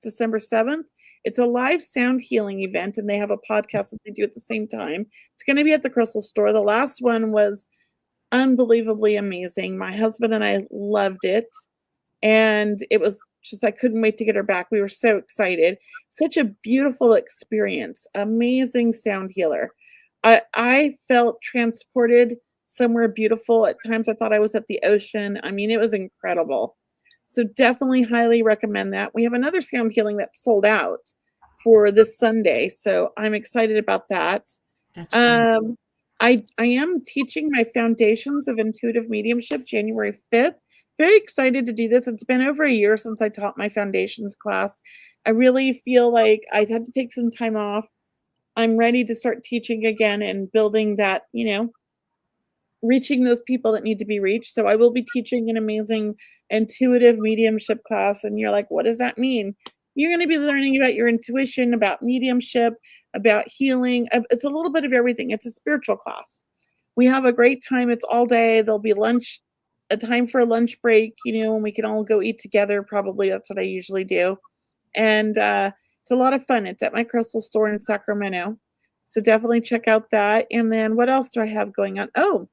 December 7th. It's a live sound healing event, and they have a podcast that they do at the same time. It's going to be at the Crystal Store. The last one was unbelievably amazing. My husband and I loved it. And it was just, I couldn't wait to get her back. We were so excited. Such a beautiful experience. Amazing sound healer. I felt transported somewhere beautiful. At times I thought I was at the ocean. I mean, it was incredible. So definitely highly recommend that. We have another sound healing that's sold out for this Sunday. So I'm excited about that. That's great. Um, I am teaching my Foundations of Intuitive Mediumship January 5th. Very excited to do this. It's been over a year since I taught my foundations class. I really feel like I had to take some time off. I'm ready to start teaching again and building that, reaching those people that need to be reached. So I will be teaching an amazing intuitive mediumship class. And you're like, what does that mean? You're going to be learning about your intuition, about mediumship, about healing. It's a little bit of everything. It's a spiritual class. We have a great time. It's all day. There'll be lunch, a time for a lunch break, when we can all go eat together. Probably that's what I usually do. And It's a lot of fun. It's at my crystal store in Sacramento. So definitely check out that. And then what else do I have going on? Oh,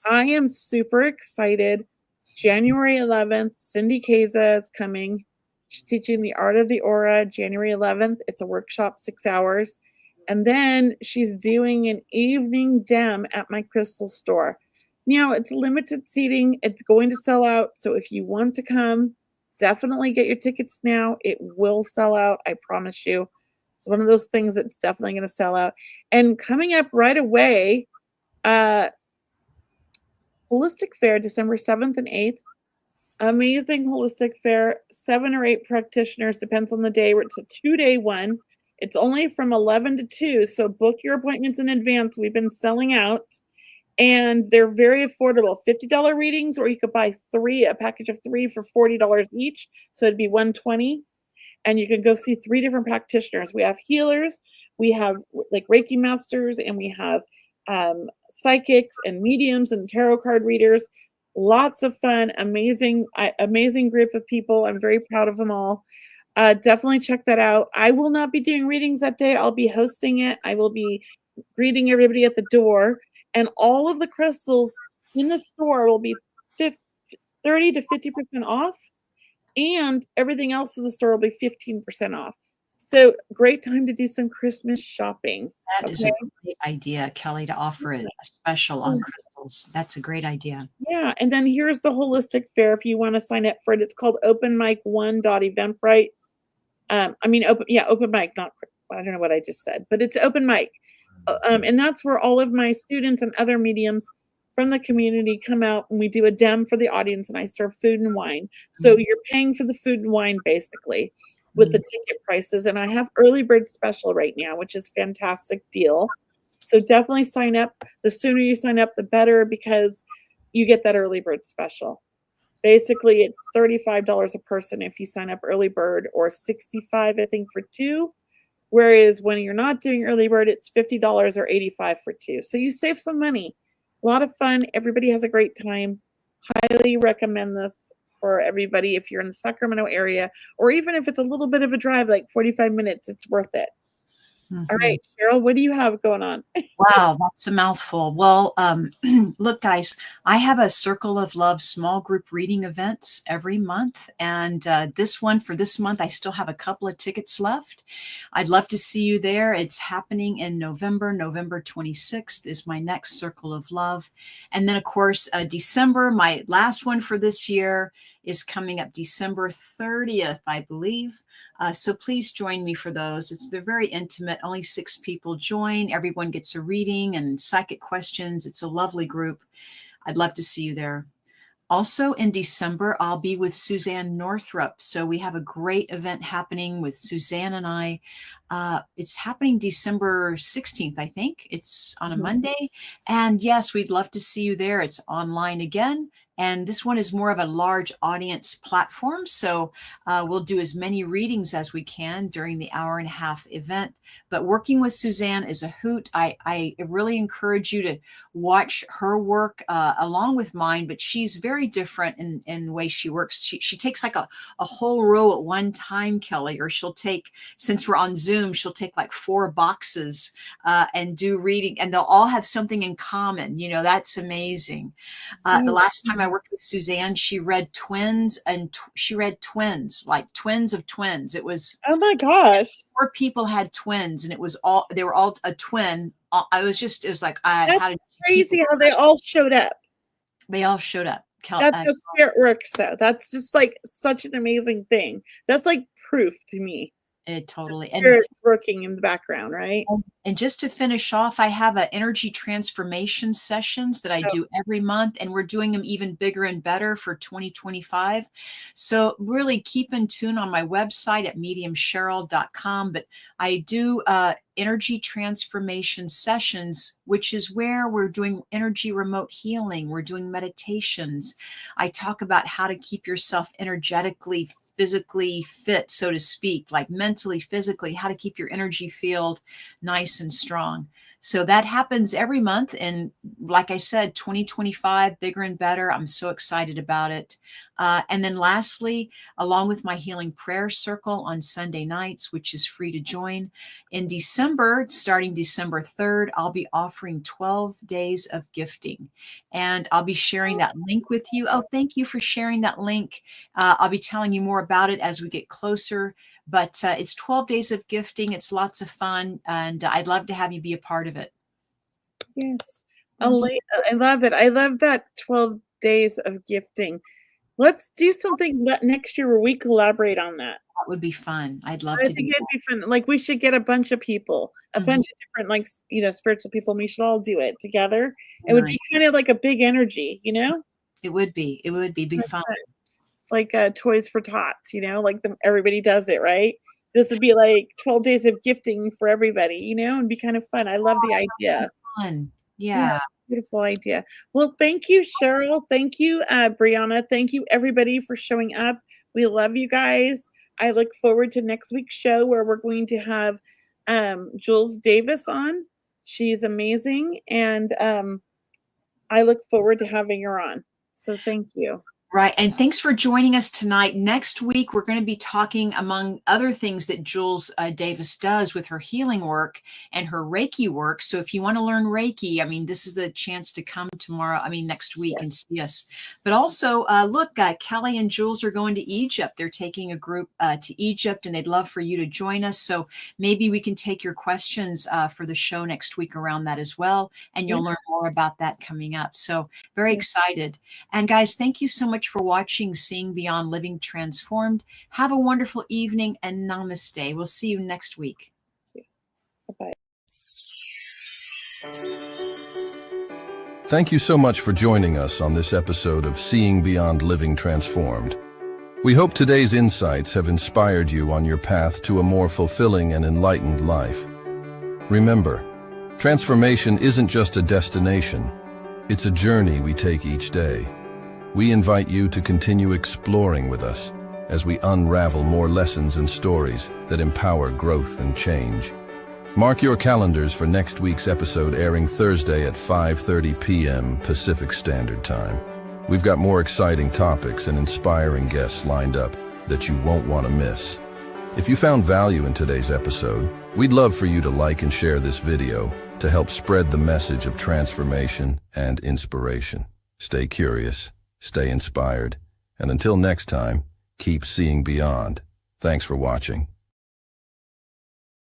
I am super excited. January 11th, Cindy Keza is coming. She's teaching the art of the aura January 11th. It's a workshop, 6 hours. And then she's doing an evening dem at my crystal store. Now, it's limited seating. It's going to sell out. So if you want to come, definitely get your tickets now. It will sell out. I promise you. It's one of those things that's definitely going to sell out. And coming up right away, uh, Holistic Fair, December 7th and 8th. Amazing holistic fair, 7 or 8 practitioners, depends on the day. It's a 2-day one. It's only from 11 to 2, so book your appointments in advance. We've been selling out, and they're very affordable. $50 readings, or you could buy 3, a package of 3 for $40 each, so it'd be $120. And you can go see 3 different practitioners. We have healers, we have like Reiki masters, and we have psychics and mediums and tarot card readers. Lots of fun, amazing group of people. I'm very proud of them all. Definitely check that out. I will not be doing readings that day. I'll be hosting it. I will be greeting everybody at the door, and all of the crystals in the store will be 30 to 50% off, and everything else in the store will be 15% off. So great time to do some Christmas shopping. That is a great idea, Kelley, to offer a special on crystals. That's a great idea. Yeah, and then here's the holistic fair if you want to sign up for it. It's called openmic1.eventbrite. Open mic, not, I don't know what I just said, but it's open mic. And that's where all of my students and other mediums from the community come out, and we do a dem for the audience, and I serve food and wine. So you're paying for the food and wine basically with the ticket prices. And I have early bird special right now, which is fantastic deal. So definitely sign up. The sooner you sign up, the better, because you get that early bird special. Basically, it's $35 a person if you sign up early bird, or $65, I think, for 2. Whereas when you're not doing early bird, it's $50 or $85 for 2. So you save some money. A lot of fun. Everybody has a great time. Highly recommend this for everybody if you're in the Sacramento area, or even if it's a little bit of a drive, like 45 minutes, it's worth it. All right, Cheryl, what do you have going on? Wow, that's a mouthful. Well, look, guys, I have a Circle of Love small group reading events every month. And for this month, I still have a couple of tickets left. I'd love to see you there. It's happening in November. November 26th is my next Circle of Love. And then, of course, December, my last one for this year, is coming up December 30th, I believe. So please join me for those. They're very intimate. Only 6 people join. Everyone gets a reading and psychic questions. It's a lovely group. I'd love to see you there. Also in December, I'll be with Suzanne Northrup. So we have a great event happening with Suzanne and I. It's happening December 16th, I think. It's on a Monday. And yes, we'd love to see you there. It's online again. And this one is more of a large audience platform. So we'll do as many readings as we can during the hour-and-a-half event. But working with Suzanne is a hoot. I really encourage you to watch her work along with mine, but she's very different in the way she works. She takes like a whole row at one time, Kelley, or she'll take, since we're on Zoom, she'll take like 4 boxes and do reading, and they'll all have something in common. You know, that's amazing. The last time I worked with Suzanne, she read twins, and she read twins, like twins of twins. It was, oh my gosh, 4 people had twins, and they were all a twin. It was like, that's crazy how they all showed up. They all showed up. That's how spirit works, though. That's just like such an amazing thing. That's like proof to me. It totally. Spirit's working in the background, right? And just to finish off, I have a energy transformation sessions that I do every month, and we're doing them even bigger and better for 2025. So really keep in tune on my website at mediumcheryl.com. But I do energy transformation sessions, which is where we're doing energy remote healing. We're doing meditations. I talk about how to keep yourself energetically, physically fit, so to speak, like mentally, physically, how to keep your energy field nice and strong. So that happens every month. And like I said, 2025, bigger and better. I'm so excited about it. And then lastly, along with my healing prayer circle on Sunday nights, which is free to join, in December, starting December 3rd, I'll be offering 12 days of gifting. And I'll be sharing that link with you. Oh, thank you for sharing that link. I'll be telling you more about it as we get closer. But it's 12 days of gifting. It's lots of fun. And I'd love to have you be a part of it. Yes. I Thank you. love it. I love that 12 days of gifting. Let's do something next year where we collaborate on that. That would be fun. I'd love I to think do it'd be fun. Like, we should get a bunch of people, a that. bunch of different, like, spiritual people, and we should all do it together. It would Right. be kind of like a big energy, you know? It would be. It would be fun. It's like, Toys for Tots, like everybody does it, right? This would be like 12 days of gifting for everybody, and be kind of fun. I love the idea. Fun. Yeah, Yeah. beautiful idea. Well, thank you, Cheryl. Thank you, Brianna. Thank you, everybody, for showing up. We love you guys. I look forward to next week's show where we're going to have Jules Davis on. She's amazing, and I look forward to having her on. So thank you. Right. And thanks for joining us tonight. Next week, we're going to be talking, among other things, that Jules Davis does with her healing work and her Reiki work. So if you want to learn Reiki, this is the chance to come next week and see us. But also, look, Kelley and Jules are going to Egypt. They're taking a group to Egypt, and they'd love for you to join us. So maybe we can take your questions for the show next week around that as well. And you'll learn more about that coming up. So very excited. And guys, thank you so much for watching Seeing Beyond Living Transformed. Have a wonderful evening and namaste. We'll see you next week. Bye-bye. Thank you so much for joining us on this episode of Seeing Beyond Living Transformed. We hope today's insights have inspired you on your path to a more fulfilling and enlightened life. Remember, transformation isn't just a destination, it's a journey we take each day. We invite you to continue exploring with us as we unravel more lessons and stories that empower growth and change. Mark your calendars for next week's episode, airing Thursday at 5:30 p.m. Pacific Standard Time. We've got more exciting topics and inspiring guests lined up that you won't want to miss. If you found value in today's episode, we'd love for you to like and share this video to help spread the message of transformation and inspiration. Stay curious, stay inspired, and until next time, keep seeing beyond. Thanks for watching.